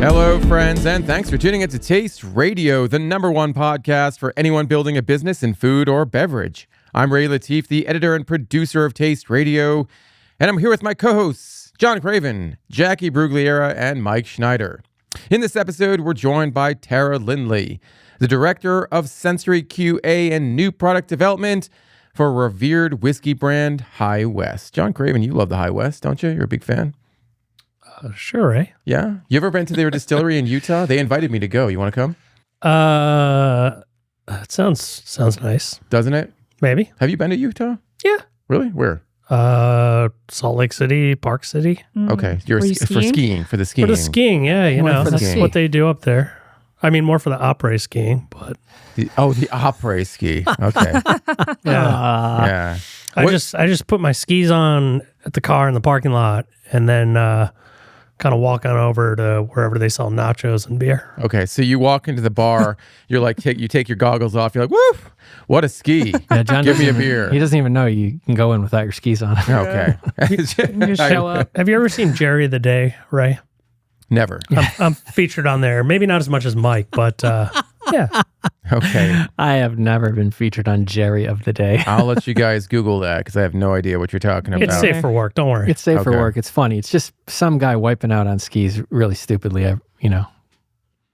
Hello, friends, and thanks for tuning in to Taste Radio, the #1 podcast for anyone building a business in food or beverage. I'm Ray Latif, the editor and producer of Taste Radio, and I'm here with my co-hosts, John Craven, Jacqui Brugliera, and Mike Schneider. In this episode, we're joined by Tara Lindley, the director of sensory QA and new product development for revered whiskey brand High West. John Craven, you love the High West, don't you? You're a big fan. Sure, Ray. Yeah? You ever been to their distillery in Utah? They invited me to go. You want to come? It sounds nice. Doesn't it? Maybe. Have you been to Utah? Yeah. Really? Where? Salt Lake City, Park City. Okay. You're Were you for skiing, for the skiing. For the skiing, yeah, you know, that's skiing. what they do up there. I mean, more for the Apres skiing, but The Apres ski. Okay. yeah. Yeah. I just put my skis on at the car in the parking lot, and then kind of walk on over to wherever they sell nachos and beer. Okay. So you walk into the bar, you're like, you take your goggles off, you're like, woo, what a ski. Yeah, John Give me a doesn't- beer. He doesn't even know you can go in without your skis on. Okay. You just show up. Have you ever seen Jerry of the Day, Ray? Never. I'm featured on there. Maybe not as much as Mike, but yeah. Okay. I have never been featured on Jerry of the Day. I'll let you guys Google that because I have no idea what you're talking about. It's safe for work. Don't worry. It's safe for Okay. work. It's funny. It's just some guy wiping out on skis really stupidly,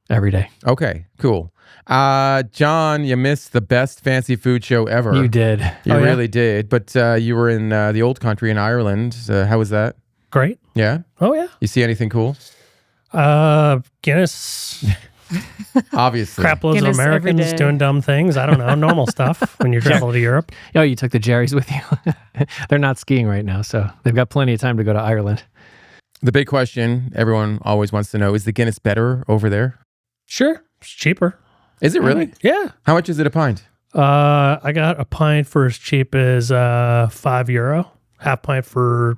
every day. Okay, cool. John, you missed the best fancy food show ever. You did. You Oh, yeah? really did. But you were in the old country in Ireland. How was that? Great. Yeah? Oh, yeah. You see anything cool? Guinness, Obviously. crap loads of Guinness every Americans day. doing dumb things. I don't know. Normal stuff when you travel to Europe. Oh, you took the Jerrys with you? They're not skiing right now, so they've got plenty of time to go to Ireland. The big question everyone always wants to know, is the Guinness better over there? Sure. It's cheaper. Is it really? Yeah. How much is it a pint? I got a pint for as cheap as €5. Half pint for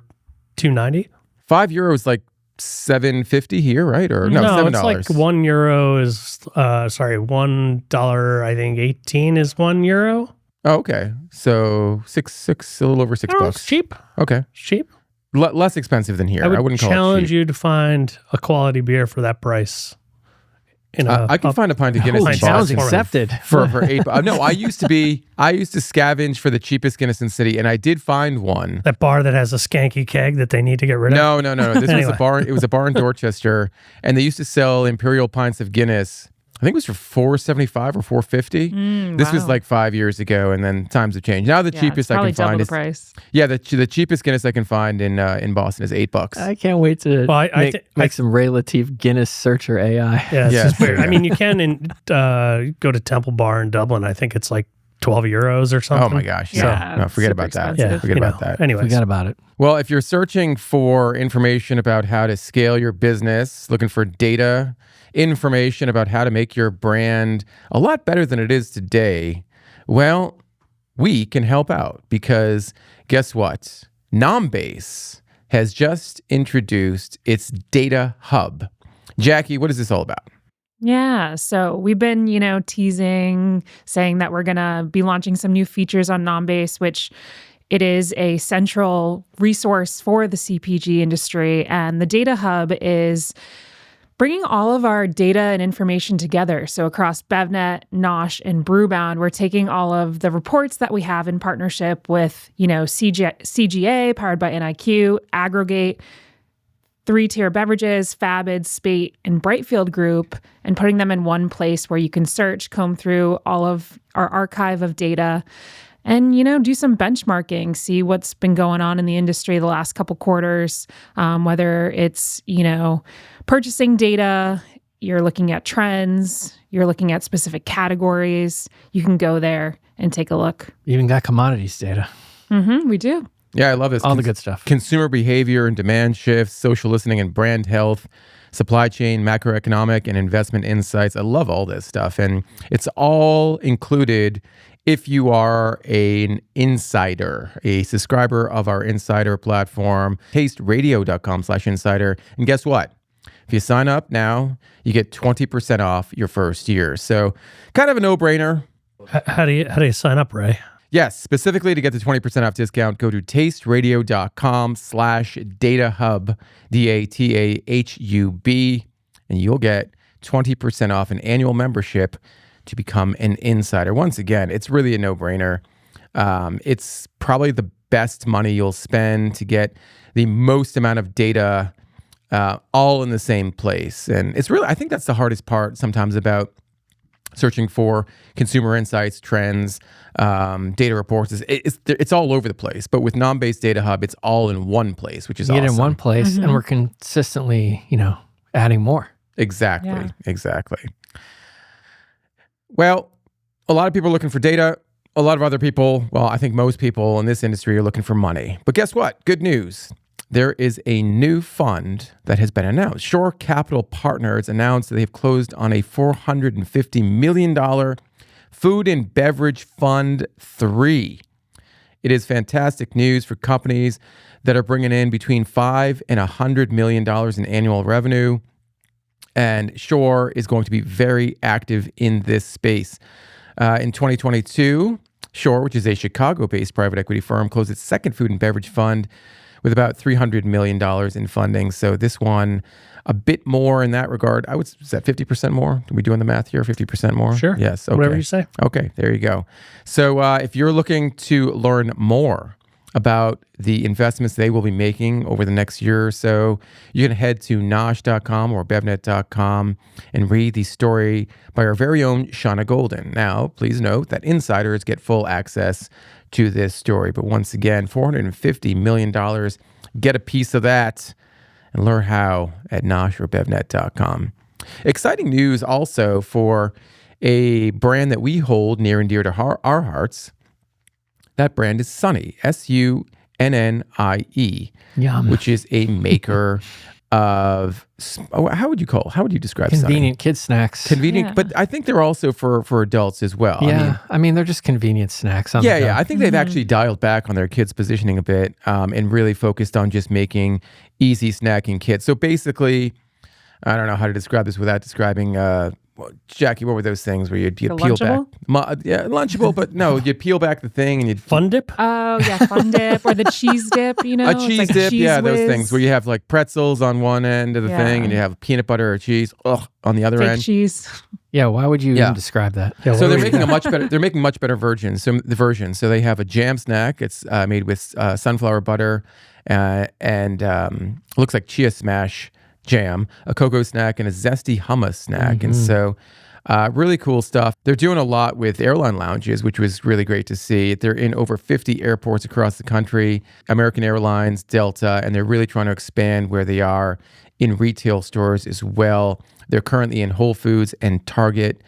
$2.90. €5 like $7.50 here, right? Or no, $7. it's like €1 is $1. I think 18 is €1. Oh, okay. So six, a little over $6. I don't know, it's cheap. Okay. It's cheap. Less expensive than here. I would wouldn't call challenge it cheap. you to find a quality beer for that price. I can find a pint of Guinness Oh, in Challenge Boston accepted. for $8. No, I used to scavenge for the cheapest Guinness in the city, and I did find one. that bar that has a skanky keg that they need to get rid of. No. This was Anyway. a bar. It was a bar in Dorchester, and they used to sell imperial pints of Guinness. I think it was for $4.75 or $4.50. This was wow. like 5 years ago, and then times have changed. Now the cheapest I probably can find double is the price. the cheapest Guinness I can find in Boston is $8. I can't wait to Well, I make some Ray Latif Guinness searcher AI. Yeah, it's Yeah, just there weird. you I mean, you can go to Temple Bar in Dublin. I think it's like €12 or something. Oh my gosh! Yeah, no, forget super about that. expensive. Yeah, Forget about that. Anyways, Forgot about it. Well, if you're searching for information about how to scale your business, looking for data, information about how to make your brand a lot better than it is today, well, we can help out because guess what? Nombase has just introduced its data hub. Jacqui, what is this all about? Yeah. So we've been, teasing, saying that we're going to be launching some new features on Nombase, which it is a central resource for the CPG industry. And the data hub is bringing all of our data and information together. So across BevNET, Nosh, and Brewbound, we're taking all of the reports that we have in partnership with, CGA, powered by NIQ, Aggregate, 3-tier beverages, Fabid, Spate, and Brightfield Group, and putting them in one place where you can search, comb through all of our archive of data, and, do some benchmarking, see what's been going on in the industry the last couple quarters, whether it's, purchasing data, you're looking at trends, you're looking at specific categories, you can go there and take a look. Even got commodities data. We do. Yeah, I love this. All the good stuff. Consumer behavior and demand shifts, social listening and brand health, supply chain, macroeconomic, and investment insights. I love all this stuff. And it's all included if you are an insider, a subscriber of our insider platform, tasteradio.com/insider. And guess what? If you sign up now, you get 20% off your first year. So kind of a no-brainer. How do you sign up, Ray? Yes, specifically to get the 20% off discount, go to tasteradio.com/datahub, DATAHUB. and you'll get 20% off an annual membership to become an insider. Once again, it's really a no-brainer. It's probably the best money you'll spend to get the most amount of data all in the same place. And it's really, I think that's the hardest part sometimes about searching for consumer insights, trends, data reports. It's all over the place. But with Nombase Data Hub, it's all in one place, which is awesome. Get in one place, and we're consistently, adding more. Exactly. Well, a lot of people are looking for data. A lot of other people, well, I think most people in this industry are looking for money. But guess what? Good news. There is a new fund that has been announced. Shore Capital Partners announced that they've closed on a $450 million Food and Beverage Fund 3. It is fantastic news for companies that are bringing in between $5 and $100 million in annual revenue. And Shore is going to be very active in this space. In 2022, Shore, which is a Chicago-based private equity firm, closed its second food and beverage fund with about $300 million in funding. So this one, a bit more in that regard. Is that 50% more? Are we doing the math here? 50% more? Sure. Yes. Okay. Whatever you say. Okay, there you go. So if you're looking to learn more about the investments they will be making over the next year or so, you can head to NOSH.com or BevNET.com and read the story by our very own Shauna Golden. Now, please note that insiders get full access to this story. But once again, $450 million, get a piece of that and learn how at NOSH or BevNET.com. Exciting news also for a brand that we hold near and dear to our hearts. That brand is Sunnie, Sunnie, Yum. which is a maker of, how would you describe Convenient kid snacks. Convenient, Yeah. but I think they're also for adults as well. Yeah, they're just convenient snacks. Yeah. I think they've actually dialed back on their kids' positioning a bit and really focused on just making easy snacking kits. So basically, I don't know how to describe this without describing, Jacqui, what were those things where you'd peel Lunchable? back? Lunchable, but no, you'd peel back the thing and you'd... Fun dip? Oh, yeah, fun dip or the cheese dip, you know? A It's cheese like dip, Cheese yeah, those Whiz. things where you have like pretzels on one end of the thing and you have peanut butter or cheese on the other Fake end. cheese. Yeah, why would you even describe that? Yeah, So what they're do we- making a much better. They're making much better versions. So they have a jam snack. It's made with sunflower butter and looks like chia smash jam, a cocoa snack, and a zesty hummus snack. And so really cool stuff. They're doing a lot with airline lounges, which was really great to see. They're in over 50 airports across the country, American Airlines, Delta, and they're really trying to expand where they are in retail stores as well. They're currently in Whole Foods and Target.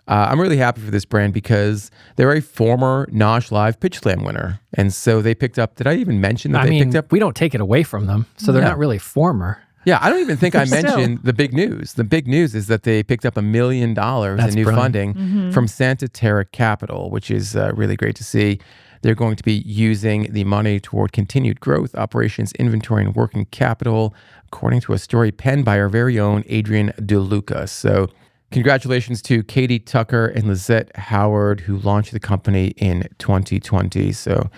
I'm really happy for this brand because they're a former Nosh Live Pitch Slam winner. And so they picked up, did I even mention that they picked up? We don't take it away from them, so they're not really former. Yeah, I don't even think I Still. mentioned the big news. The big news is that they picked up $1 million in new brilliant. funding from Santa Terra Capital, which is really great to see. They're going to be using the money toward continued growth, operations, inventory, and working capital, according to a story penned by our very own Adrian DeLuca. So congratulations to Katie Tucker and Lizette Howard, who launched the company in 2020. So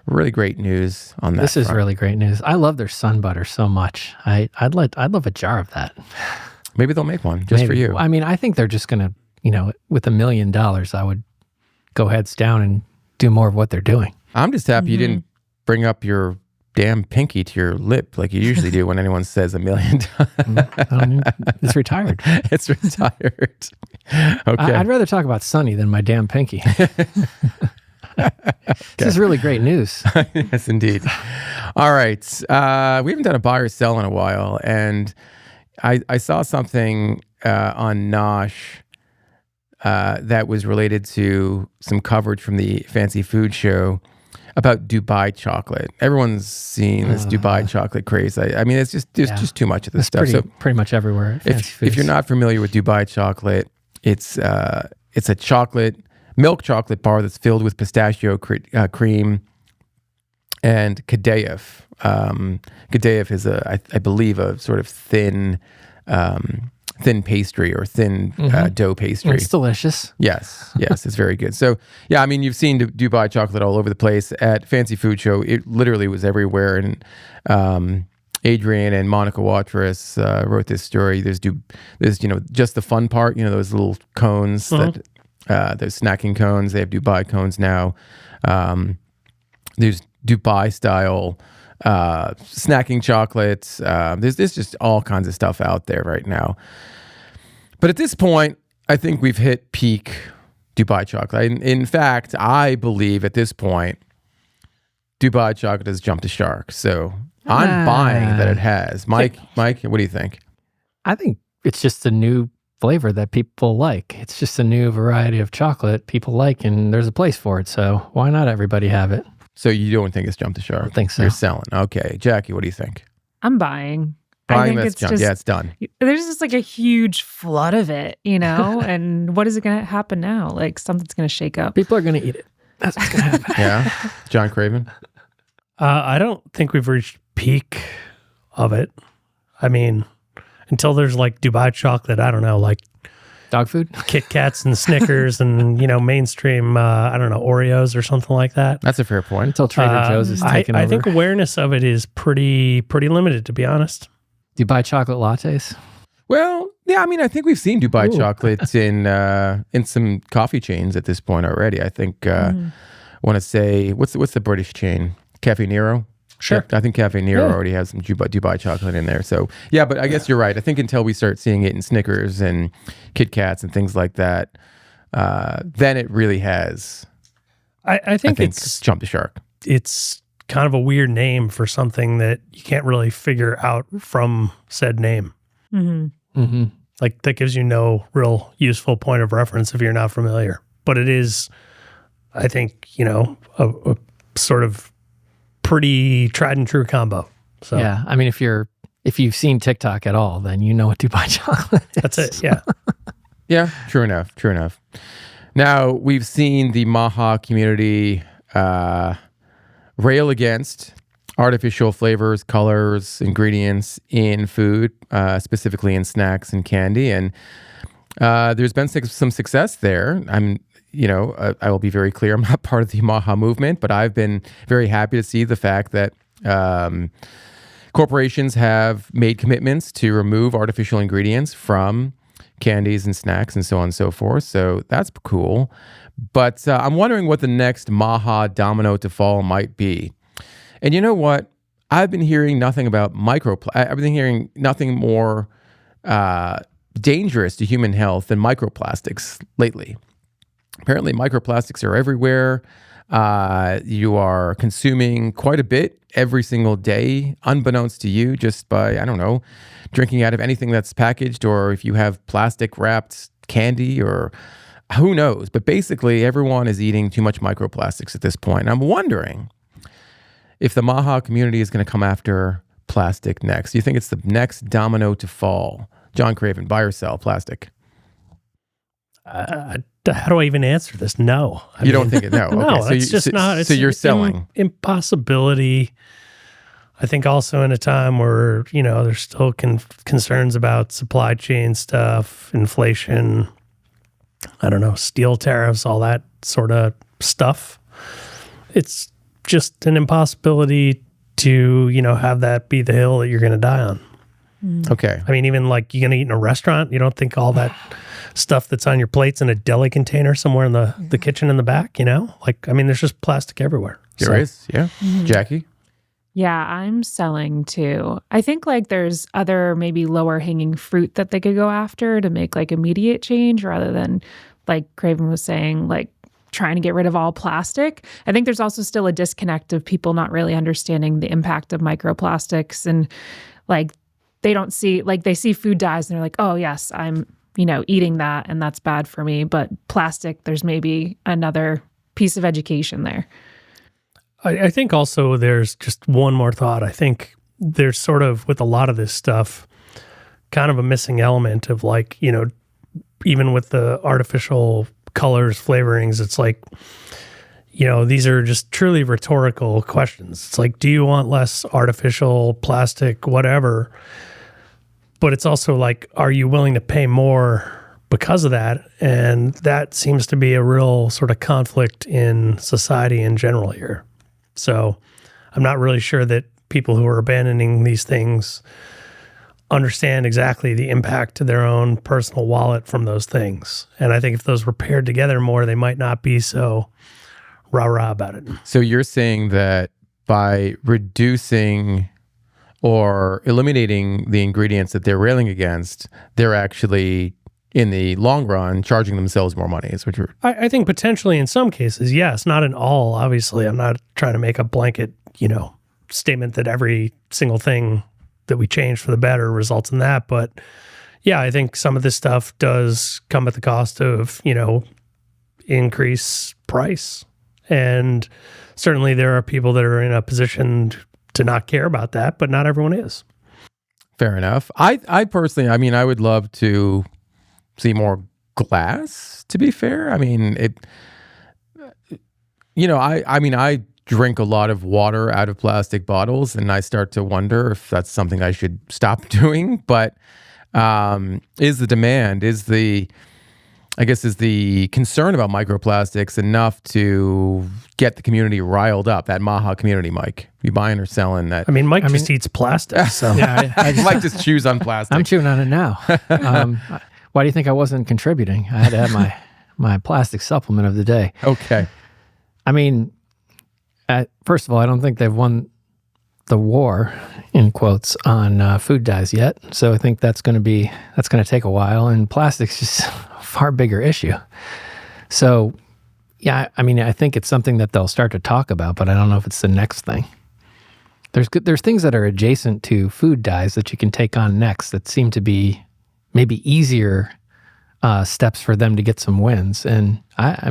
really great news on that. This is front. really great news. I love their sun butter so much. I'd love a jar of that. Maybe they'll make one just for Maybe. you. I think they're just gonna, with $1 million, I would go heads down and do more of what they're doing. I'm just happy you didn't bring up your damn pinky to your lip like you usually do when anyone says $1 million. It's retired. It's retired. Okay. I'd rather talk about Sunnie than my damn pinky. This is really great news. Yes, indeed. All right. We haven't done a buy or sell in a while, and I saw something on Nosh that was related to some coverage from the Fancy Food Show about Dubai chocolate. Everyone's seen this Dubai chocolate craze. I mean, it's just there's just too much of this stuff. Pretty much everywhere. at Fancy If you're Foods. not familiar with Dubai chocolate, it's a milk chocolate bar that's filled with pistachio cream and Kadayif. Kadayif is I believe a sort of thin pastry or thin dough pastry. It's delicious. Yes, it's very good. So, yeah, I mean, you've seen Dubai chocolate all over the place. At Fancy Food Show, it literally was everywhere. And Adrian and Monica Watrous wrote this story. There's just the fun part. Those little cones that those snacking cones. They have Dubai cones now. There's Dubai style snacking chocolates. There's just all kinds of stuff out there right now. But at this point, I think we've hit peak Dubai chocolate. In fact, I believe at this point, Dubai chocolate has jumped the shark. So I'm buying that it has. Mike, what do you think? I think it's just a new flavor that people like. It's just a new variety of chocolate people like, and there's a place for it. So why not everybody have it? So you don't think it's jumped the shark? I think so. You're selling. Okay. Jacqui, what do you think? I'm buying. Buying, I think that's it's jumped. just, Yeah, it's done. There's just like a huge flood of it, and what is it going to happen now? Like something's going to shake up. People are going to eat it. That's what's going to happen. Yeah. John Craven? I don't think we've reached peak of it. I mean, until there's like Dubai chocolate, I don't know, like dog food, Kit Kats and Snickers and, mainstream, I don't know, Oreos or something like that. That's a fair point. Until Trader Joe's is taken over. I think awareness of it is pretty limited, to be honest. Dubai chocolate lattes? Well, yeah, I mean, I think we've seen Dubai chocolates in some coffee chains at this point already. I think, I want to say, what's the British chain? Cafe Nero? Sure. I think Cafe Nero already has some Dubai chocolate in there. So, yeah, but I guess you're right. I think until we start seeing it in Snickers and Kit Kats and things like that, then it really has. I think it's jumped the shark. It's kind of a weird name for something that you can't really figure out from said name. Mm-hmm. Mm-hmm. Like that gives you no real useful point of reference if you're not familiar. But it is, I think, a sort of pretty tried and true combo. So yeah, I mean, if you've seen TikTok at all, then you know what Dubai chocolate is. That's it. Yeah. Yeah, true enough. Now, we've seen the MAHA community rail against artificial flavors, colors, ingredients in food, specifically in snacks and candy. And there's been some success there. I will be very clear, I'm not part of the MAHA movement, but I've been very happy to see the fact that corporations have made commitments to remove artificial ingredients from candies and snacks and so on and so forth. So that's cool. But I'm wondering what the next MAHA domino to fall might be. And you know what? I've been hearing nothing about I've been hearing nothing more dangerous to human health than microplastics lately. Apparently, microplastics are everywhere. You are consuming quite a bit every single day, unbeknownst to you, just by, I don't know, drinking out of anything that's packaged, or if you have plastic wrapped candy, or who knows. But basically, everyone is eating too much microplastics at this point. And I'm wondering if the MAHA community is going to come after plastic next. Do you think it's the next domino to fall? John Craven, buy or sell plastic? How do I even answer this? No. You don't think it? No. No, Okay. it's just not. It's so you're selling. Impossibility. I think also in a time where, there's still concerns about supply chain stuff, inflation, I don't know, steel tariffs, all that sort of stuff. It's just an impossibility to, have that be the hill that you're going to die on. Okay. I mean, even like you're going to eat in a restaurant, you don't think all that stuff that's on your plates in a deli container somewhere in the kitchen in the back, there's just plastic everywhere. There is, yeah. Mm-hmm. Jacqui? Yeah, I'm selling too. I think there's other maybe lower hanging fruit that they could go after to make immediate change rather than Craven was saying, trying to get rid of all plastic. I think there's also still a disconnect of people not really understanding the impact of microplastics, and they don't see, they see food dyes and they're like, oh yes, I'm, eating that and that's bad for me. But plastic, there's maybe another piece of education there. I think also there's just one more thought. I think there's sort of, with a lot of this stuff, kind of a missing element of even with the artificial colors, flavorings, it's these are just truly rhetorical questions. It's do you want less artificial, plastic, whatever? But it's also are you willing to pay more because of that? And that seems to be a real sort of conflict in society in general here. So I'm not really sure that people who are abandoning these things understand exactly the impact to their own personal wallet from those things. And I think if those were paired together more, they might not be so rah-rah about it. So you're saying that by reducing or eliminating the ingredients that they're railing against, they're actually, in the long run, charging themselves more money. Is what you're... I think potentially in some cases, yes, not in all, obviously. I'm not trying to make a blanket, statement that every single thing that we change for the better results in that. But yeah, I think some of this stuff does come at the cost of, increase price. And certainly there are people that are in a position to not care about that, but not everyone is. Fair enough. I personally, I would love to see more glass, to be fair. I drink a lot of water out of plastic bottles, and I start to wonder if that's something I should stop doing. But is the concern about microplastics enough to get the community riled up? That MAHA community, Mike, you buying or selling that? Mike just eats plastic. So Yeah, Mike just chews on plastic. I'm chewing on it now. Why do you think I wasn't contributing? I had to have my plastic supplement of the day. Okay. First of all, I don't think they've won the war, in quotes, on food dyes yet. So I think that's going to take a while, and plastic's just a far bigger issue. So yeah, I think it's something that they'll start to talk about, but I don't know if it's the next thing. There's things that are adjacent to food dyes that you can take on next that seem to be maybe easier steps for them to get some wins. And I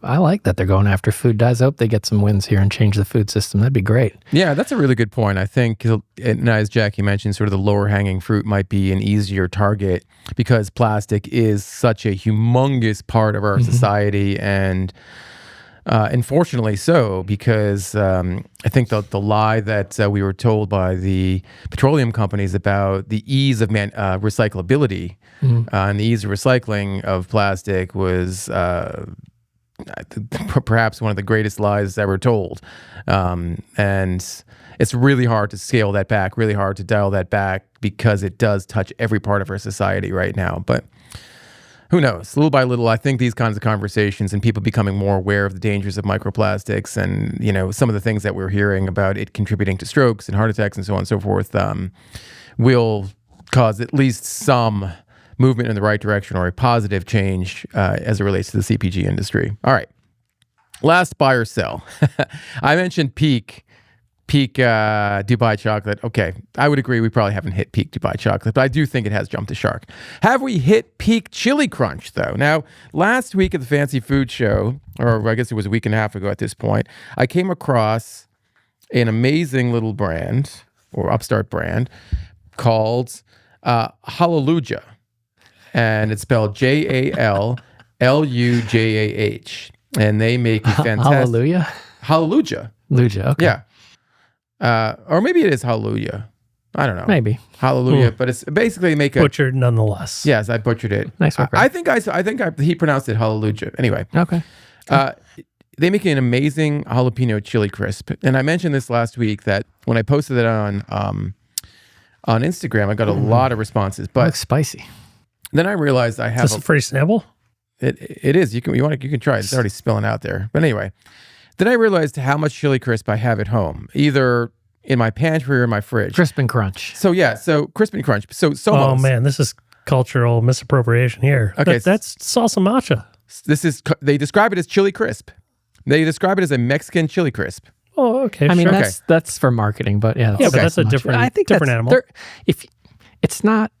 like that they're going after food dyes. I hope they get some wins here and change the food system. That'd be great. Yeah, that's a really good point. I think, and as Jacqui mentioned, sort of the lower hanging fruit might be an easier target because plastic is such a humongous part of our society, and unfortunately so, because I think the lie that we were told by the petroleum companies about the ease of recyclability and the ease of recycling of plastic was perhaps one of the greatest lies ever told. And it's really hard to scale that back, really hard to dial that back, because it does touch every part of our society right now. But who knows? Little by little, I think these kinds of conversations and people becoming more aware of the dangers of microplastics and, some of the things that we're hearing about it contributing to strokes and heart attacks and so on and so forth, will cause at least some movement in the right direction or a positive change as it relates to the CPG industry. All right. Last buy or sell. I mentioned peak Dubai chocolate. Okay, I would agree we probably haven't hit peak Dubai chocolate, but I do think it has jumped the shark. Have we hit peak chili crunch, though? Now, last week at the Fancy Food Show, or I guess it was a week and a half ago at this point, I came across an amazing little brand, or upstart brand, called Hallelujah. And it's spelled Jalujah. And they make a fantastic... Hallelujah? Hallelujah. Luja, okay. Yeah. Or maybe it is Hallelujah. I don't know. Maybe. Hallelujah. But it's basically make a... Butchered nonetheless. Yes, I butchered it. Nice work. I think he pronounced it Hallelujah. Anyway. Okay. They make an amazing jalapeno chili crisp. And I mentioned this last week that when I posted it on Instagram, I got a lot of responses. But looks spicy. Then I realized I have Is this a free sample? It is. You can try it. It's already spilling out there. But anyway, then I realized how much chili crisp I have at home, either in my pantry or in my fridge. Crisp and crunch. So crisp and crunch. So oh man, this is cultural misappropriation here. Okay, that's salsa matcha. They describe it as chili crisp. They describe it as a Mexican chili crisp. Oh, okay. That's for marketing, but yeah. But that's a different. I think different animal. If it's not.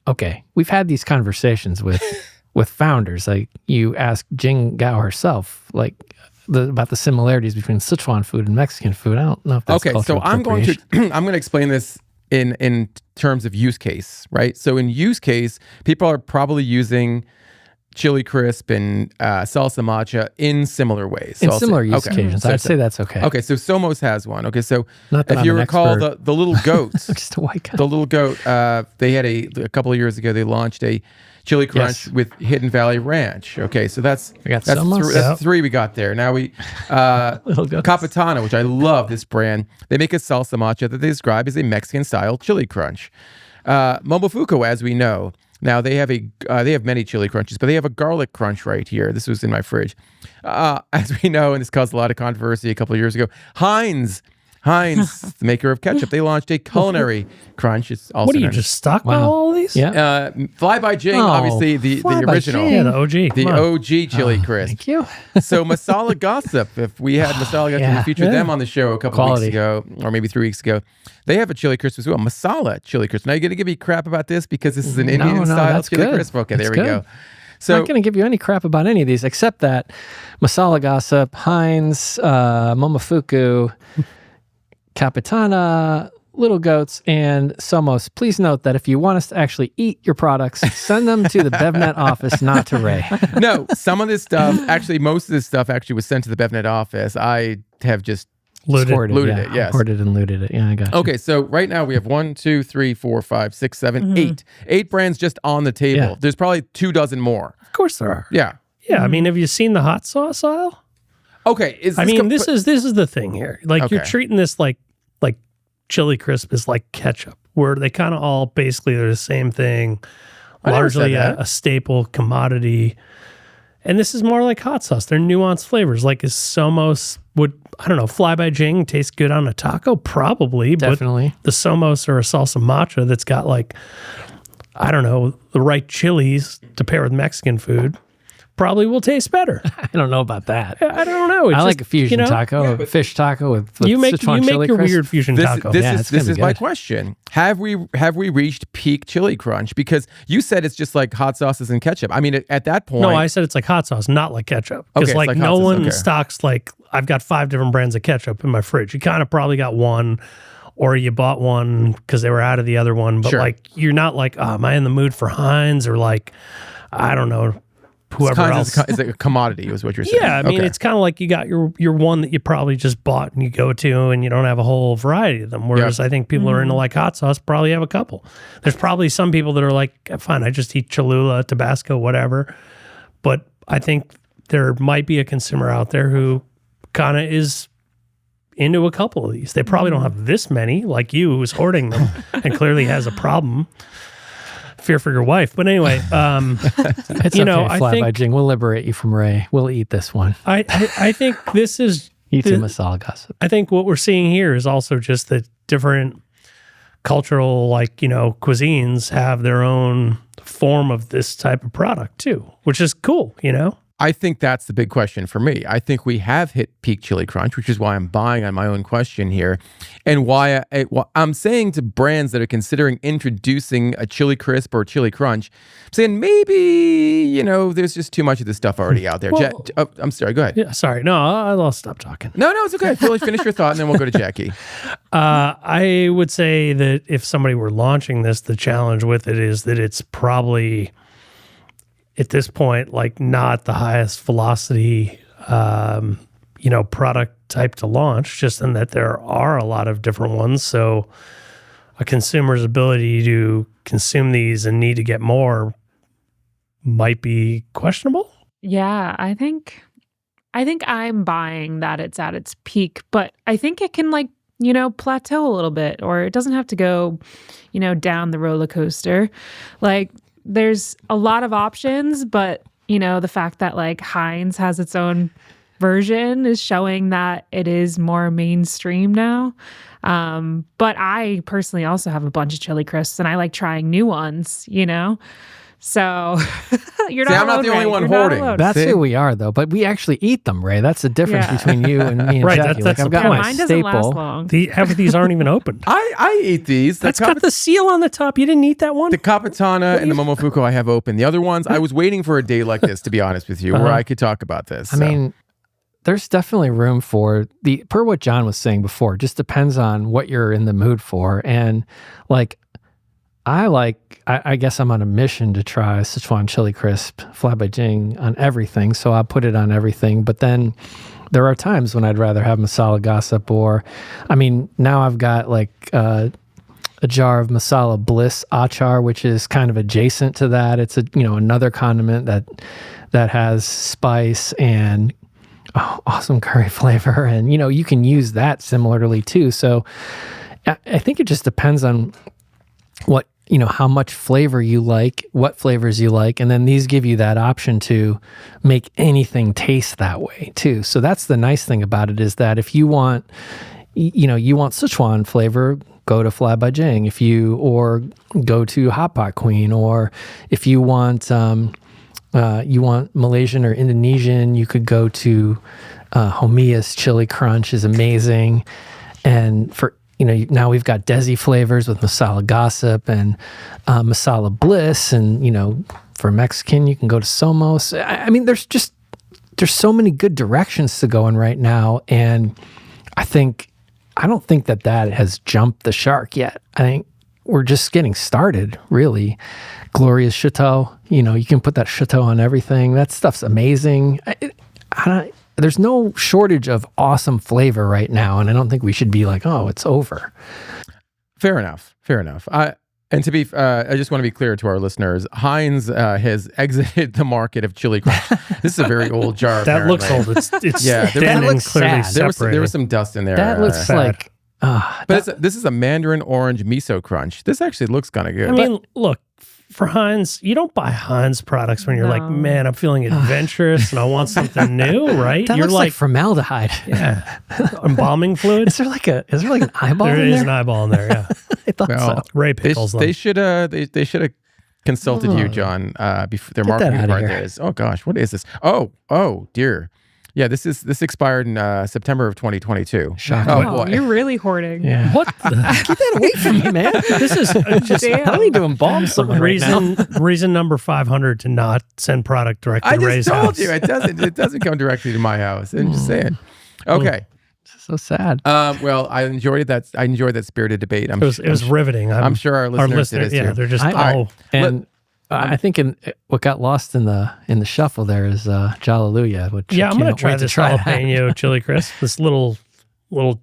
Okay, we've had these conversations with founders. Like you ask Jing Gao herself, about the similarities between Sichuan food and Mexican food. I don't know if that's okay. So I'm going to explain this in terms of use case, right? So in use case, people are probably using chili crisp and salsa matcha in similar ways. In So similar use occasions, I'd say that's okay. Okay, so Somos has one. Okay, so Not that if I'm you an recall expert. the little goats, Just a white guy. the little goat, they had a couple of years ago. They launched a chili crunch Yes. with Hidden Valley Ranch. Okay, so that's We got that's, Somos. that's three we got there. Now we Little goats. Capitana, which I love this brand. They make a salsa matcha that they describe as a Mexican style chili crunch. Momofuku, as we know. Now they have many chili crunches, but they have a garlic crunch right here. This was in my fridge. As we know, and this caused a lot of controversy a couple of years ago. Heinz, the maker of ketchup, they launched a culinary crunch. It's also What are you known as- just stockpile all these? Yeah. Fly by Jing, Oh, obviously the Fly by original, Jing. Yeah, the OG. the Come on. OG chili crisp. Thank you. So Masala Gossip, if we had Masala Gossip, Yeah. we featured them on the show a couple Quality. weeks ago, or maybe 3 weeks ago. They have a chili crisp as well, Masala chili crisp. Now you're going to give me crap about this because this is an Indian style that's chili good. crisp? Okay, That's there we good. go. I'm So not going to give you any crap about any of these except that Masala Gossip, Heinz, Momofuku, Capitana, Little Goats, and Somos. Please note that if you want us to actually eat your products, send them to the BevNet office, not to Ray. no, some of this stuff, actually most of this stuff actually was sent to the BevNet office. I have just Looted. Looted it, yes. Hoarded and looted it. Yeah, I got you. Okay, so right now we have 1, 2, 3, 4, 5, 6, 7, 8. 8 brands just on the table. Yeah. There's probably 24 more. Of course there are. Yeah. Yeah, I mean, have you seen the hot sauce aisle? Okay. I mean, this is the thing here. Like you're Okay. treating this like chili crisp is like ketchup, where they kind of all basically are the same thing, I never said largely that. a staple commodity. And this is more like hot sauce. They're nuanced flavors. Like is Somos I don't know, Fly by Jing taste good on a taco? Probably, Definitely. but the Somos or a salsa matcha that's got like, I don't know, the right chilies to pair with Mexican food probably will taste better. I don't know about that. I don't know. It's I like just, a fusion you know, taco, a fish taco with You make Sichuan chili your crisp. weird fusion taco. This Yeah, is it's gonna be my good. question. Have we reached peak chili crunch? Because you said it's just like hot sauces and ketchup. I mean, at that point, No, I said it's like hot sauce, not like ketchup. Because Okay, it's like like no hot sauce, one okay. stocks like I've got 5 different brands of ketchup in my fridge. You kind of probably got one, or you bought one because they were out of the other one. But Sure. like you're not like, oh, am I in the mood for Heinz or like I don't know, whoever Sometimes else. it's a commodity, is what you're saying. Yeah, I mean Okay. it's kind of like you got your one that you probably just bought and you go to and you don't have a whole variety of them. Whereas I think people are into like hot sauce probably have a couple. There's probably some people that are like, fine, I just eat Cholula, Tabasco, whatever. But I think there might be a consumer out there who kind of is into a couple of these. They probably don't have this many like you who's hoarding them and clearly has a problem. Fear for your wife. But anyway, It's you okay, know, I Fly by think- Jing. We'll liberate you from Ray. We'll eat this one. I think this is Eat some Masala Gossip. I think what we're seeing here is also just that different cultural, like, you know, cuisines have their own form of this type of product too, which is cool, you know? I think that's the big question for me. I think we have hit peak chili crunch, which is why I'm buying on my own question here, and why I'm saying to brands that are considering introducing a chili crisp or chili crunch, I'm saying maybe, you know, there's just too much of this stuff already out there. Well- I'm sorry, go ahead. Yeah, sorry. No, I'll stop talking. No, it's okay. Finish your thought, and then we'll go to Jacqui. I would say that if somebody were launching this, the challenge with it is that it's probably at this point, like not the highest velocity, you know, product type to launch, just in that there are a lot of different ones. So a consumer's ability to consume these and need to get more might be questionable. Yeah, I think I'm buying that it's at its peak, but I think it can, like, you know, plateau a little bit, or it doesn't have to go, you know, down the roller coaster. Like, there's a lot of options, but, you know, the fact that like Heinz has its own version is showing that it is more mainstream now. But I personally also have a bunch of chili crisps and I like trying new ones, you know? So you're not See, I'm not alone, the only Ray. one You're not hoarding. alone. That's See? who we are, though. But we actually eat them, Ray. That's the difference Yeah. between you and me and Right, Jacqui. that's Like, I've the got point. my Mine doesn't last staple. long. Half of these aren't even opened. I eat these. That's got the seal on the top. You didn't eat that one? The Capitana and the Momofuku I have open. The other ones, I was waiting for a day like this, to be honest with you, where I could talk about this. I mean, there's definitely room for per what John was saying before. It just depends on what you're in the mood for. And like, I guess I'm on a mission to try Sichuan Chili Crisp Flat by Jing on everything. So I'll put it on everything. But then there are times when I'd rather have Masala Gossip now I've got like a jar of Masala Bliss Achar, which is kind of adjacent to that. It's another condiment that has spice and awesome curry flavor. And, you can use that similarly too. So I think it just depends on what, how much flavor you like, what flavors you like. And then these give you that option to make anything taste that way too. So that's the nice thing about it, is that if you want, you want Sichuan flavor, go to Flat by Jing. Or go to Hot Pot Queen, or if you want Malaysian or Indonesian, you could go to Homia's Chili Crunch is amazing. And for now we've got Desi flavors with Masala Gossip and Masala Bliss, and for Mexican you can go to Somos. I mean, there's so many good directions to go in right now, and I don't think that has jumped the shark yet. I think we're just getting started, really. Gloria's Chateau, you can put that Chateau on everything. That stuff's amazing. There's no shortage of awesome flavor right now, and I don't think we should be like, oh, it's over. Fair enough. I just want to be clear to our listeners. Heinz has exited the market of chili crunch. This is a very old jar. That looks old. It's that looks clearly sad. There was some dust in there. That looks like. This is a mandarin orange miso crunch. This actually looks kind of good. I mean, look, for Heinz, you don't buy Heinz products when you're like, man, I'm feeling adventurous and I want something new, right? That you're looks like formaldehyde. Yeah, embalming fluid. Is there like an eyeball? There in is there? an eyeball in there. Yeah, I thought so. Ray pickles them. They should have consulted you, John. Before their marketing partner is. Oh gosh, what is this? Oh dear. Yeah, this expired in September of 2022. Shocking. Oh boy, You're really hoarding. Yeah. What? Get that away from me, man. This is just I need to embalm someone right now. reason number 500 to not send product directly to Ray's I just told house. you it doesn't come directly to my house. I'm just saying. Okay. So sad. Well, I enjoyed that. I enjoyed that spirited debate. It was riveting. I'm sure our listeners did yeah, too. they're just And I think what got lost in the shuffle there is Jalleluya, which I'm gonna try this jalapeno chili crisp. This little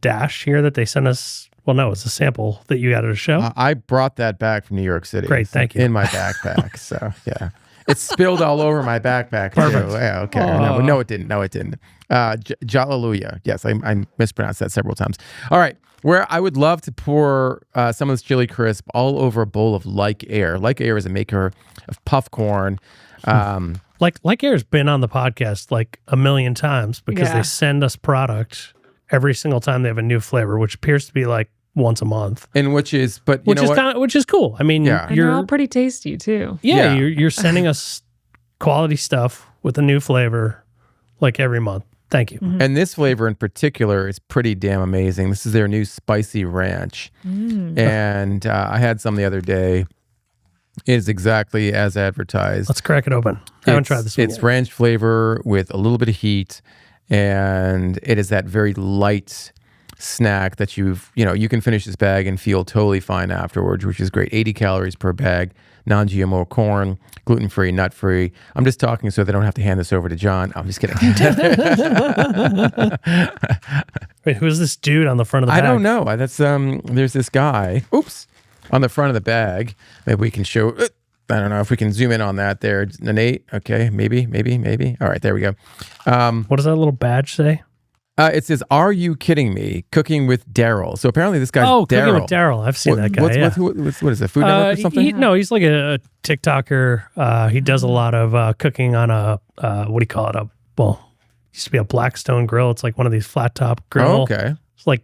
dash here that they sent us. Well, no, it's a sample that you got at a show. I brought that back from New York City. Great, thank you. In my backpack. So yeah, it spilled all over my backpack. Perfect. Too. Yeah, okay. No, it didn't. Jalleluya. Yes, I mispronounced that several times. All right. Where I would love to pour some of this chili crisp all over a bowl of Like Air. Like Air is a maker of puff corn. Like Air's been on the podcast like a million times because they send us product every single time they have a new flavor, which appears to be like once a month. And which is cool. I mean, and they're all pretty tasty too. Yeah, you're sending us quality stuff with a new flavor like every month. Thank you. Mm-hmm. And this flavor in particular is pretty damn amazing. This is their new spicy ranch. And I had some the other day. It is exactly as advertised. Let's crack it open. I haven't tried this one It's yet. ranch flavor with a little bit of heat. And it is that very light snack that you can finish this bag and feel totally fine afterwards, which is great. 80 calories per bag, non-GMO corn, gluten-free, nut-free. I'm just talking so they don't have to hand this over to John. I'm just kidding. Wait, who's this dude on the front of the bag? I don't know. That's there's this guy. Oops, on the front of the bag. Maybe we can show. I don't know if we can zoom in on that. There, an 8. Okay, maybe. All right, there we go. What does that little badge say? It says, "Are you kidding me? Cooking with Daryl." So apparently this guy's Daryl. Cooking with Daryl. I've seen that guy. What is it? Food Network or something? He's like a TikToker. He does a lot of cooking on a what do you call it? Used to be a Blackstone grill. It's like one of these flat top grill. Oh, okay. It's like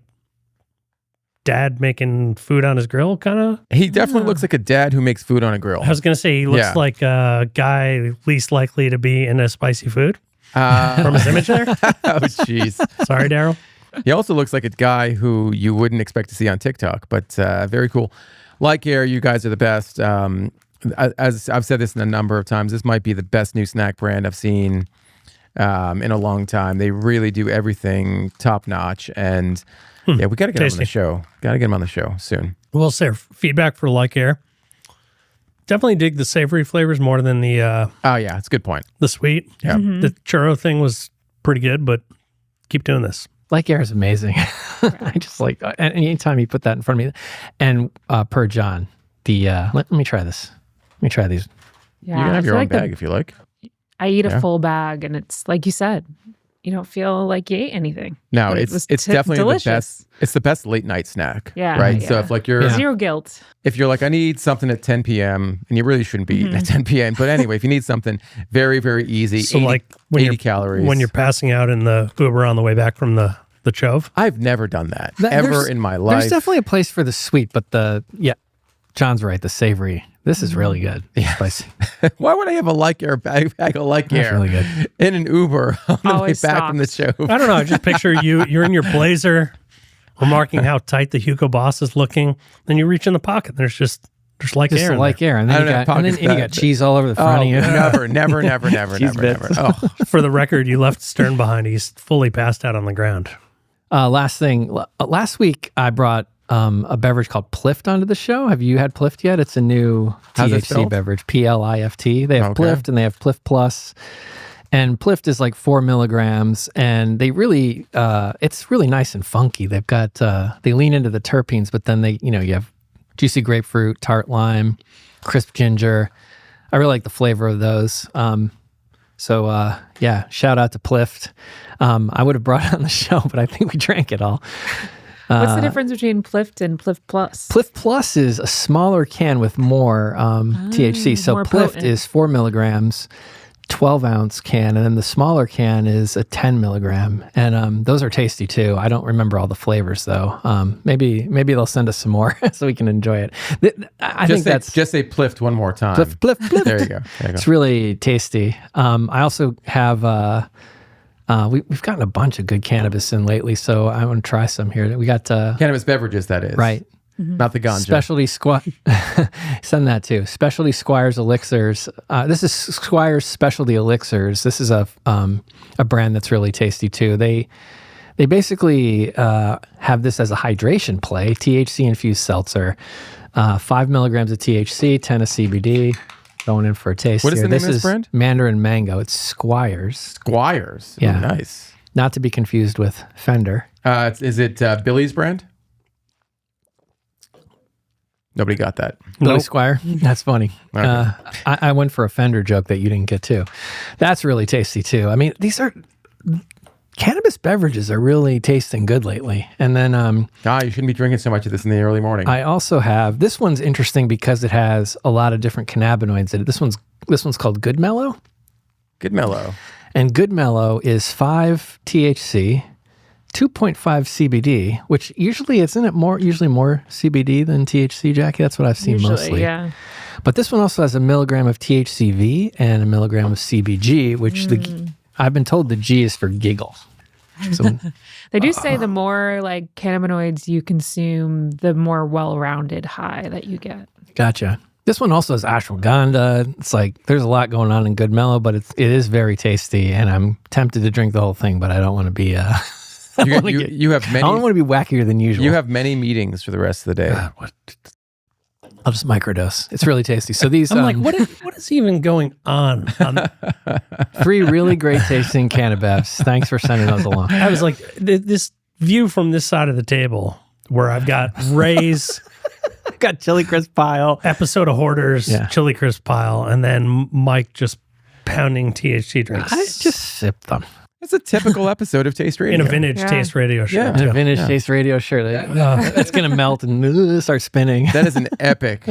dad making food on his grill, kind of. He definitely looks like a dad who makes food on a grill. I was gonna say he looks like a guy least likely to be into spicy food. From his image there. Oh, jeez. Sorry, Daryl. He also looks like a guy who you wouldn't expect to see on TikTok, but very cool. Like Air, you guys are the best. As I've said this a number of times, this might be the best new snack brand I've seen in a long time. They really do everything top notch, and we got to get him on the show. Got to get him on the show soon. We'll say feedback for Like Air. definitely dig the savory flavors more than the Oh yeah, it's a good point. the sweet. Yeah. The churro thing was pretty good, but keep doing this. Light air is amazing. I just like anytime you put that in front of me. And per John, let me try this. Let me try these. Yeah, You can I have your feel own like bag if you like. I eat Yeah. a full bag, and it's like you said, you don't feel like you ate anything. No, But it it's was definitely delicious. the best. It's the best late night snack. Yeah, Right. So yeah. if like you're Yeah. Zero guilt. if you're like I need something at 10 p.m. and you really shouldn't be eating at 10 p.m. But anyway, if you need something very very easy, So 80, like when 80 you're calories. when you're passing out in the Uber on the way back from the Chove. I've never done that There's- ever in my life. There's definitely a place for the sweet, but John's right. The savory. This is really good. Yeah. Spicy. Why would I have a like air bag of like That's air really good. in an Uber on the way Always back from the show? I don't know. I just picture you're in your blazer, remarking how tight the Hugo Boss is looking. Then you reach in the pocket. And there's like Just air. the in like air, and I then don't have pockets you got that- cheese all over the front Oh, of you. never. Cheese never. bits. Oh, there. For the record, you left Stern behind. He's fully passed out on the ground. Last thing, last week I brought a beverage called Plift onto the show. Have you had Plift yet? It's a new How's it THC spelled? beverage, Plift. They have Okay. Plift and they have Plift Plus. And Plift is like 4 milligrams, and they really, it's really nice and funky. They've got, they lean into the terpenes, but then you have juicy grapefruit, tart lime, crisp ginger. I really like the flavor of those. So shout out to Plift. I would have brought it on the show, but I think we drank it all. What's the difference between Plift and Plift Plus? Plift Plus is a smaller can with more THC. So more Plift potent. is 4 milligrams, 12-ounce can, and then the smaller can is a 10 milligram. And those are tasty too. I don't remember all the flavors though. Maybe they'll send us some more so we can enjoy it. I think that's just say Plift one more time. Plift. There you go. It's really tasty. I also have we've gotten a bunch of good cannabis in lately, so I want to try some here. We got Cannabis beverages, that is. right. Not the ganja. Specialty send that too. Specialty Squires Elixirs. This is Squires Specialty Elixirs. This is a brand that's really tasty too. They basically have this as a hydration play. THC infused seltzer, 5 milligrams of THC, 10 of CBD. Going in for a taste. What is here. the name of this brand? Mandarin Mango. It's Squires, Squires. Ooh, Yeah. nice. not to be confused with Fender. Is it Billy's brand? Nobody got that. Billy Nope. Squire. That's funny. Okay. I went for a Fender joke that you didn't get too. That's really tasty too. I mean, these are cannabis beverages are really tasting good lately. And then You shouldn't be drinking so much of this in the early morning. I also have this one's interesting because it has a lot of different cannabinoids in it. This one's called Good Mellow, Good mellow. and Good Mellow is 5 THC, 2.5 CBD, which usually usually more CBD than THC, Jackie. That's what I've seen Usually, mostly. yeah. But this one also has a milligram of THCV and a milligram of CBG, which I've been told the G is for giggle. So, They do say the more like cannabinoids you consume, the more well-rounded high that you get. gotcha. This one also has ashwagandha. It's like there's a lot going on in Good Mellow, but it is very tasty, and I'm tempted to drink the whole thing, but I don't want to be. You have I don't want many. to be wackier than usual. You have many meetings for the rest of the day. God, I'll just microdose. It's really tasty. So these I'm like, what is even going on? 3 really great tasting cannabis. Thanks for sending those along. I was like, this view from this side of the table where I've got Ray's Got chili crisp pile. episode of Hoarders, Yeah. chili crisp pile, and then Mike just pounding THC drinks. I just sip them. It's a typical episode of Taste Radio. in a vintage Yeah. taste radio show. Yeah. In a too. vintage taste radio shirt. It's going to melt and start spinning. That is an epic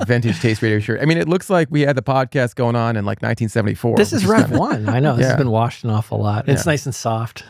vintage Taste Radio shirt. I mean, it looks like we had the podcast going on in like 1974. This is which Rev kinda- 1. I know. This Yeah. has been washed an awful lot. It's Yeah. nice and soft.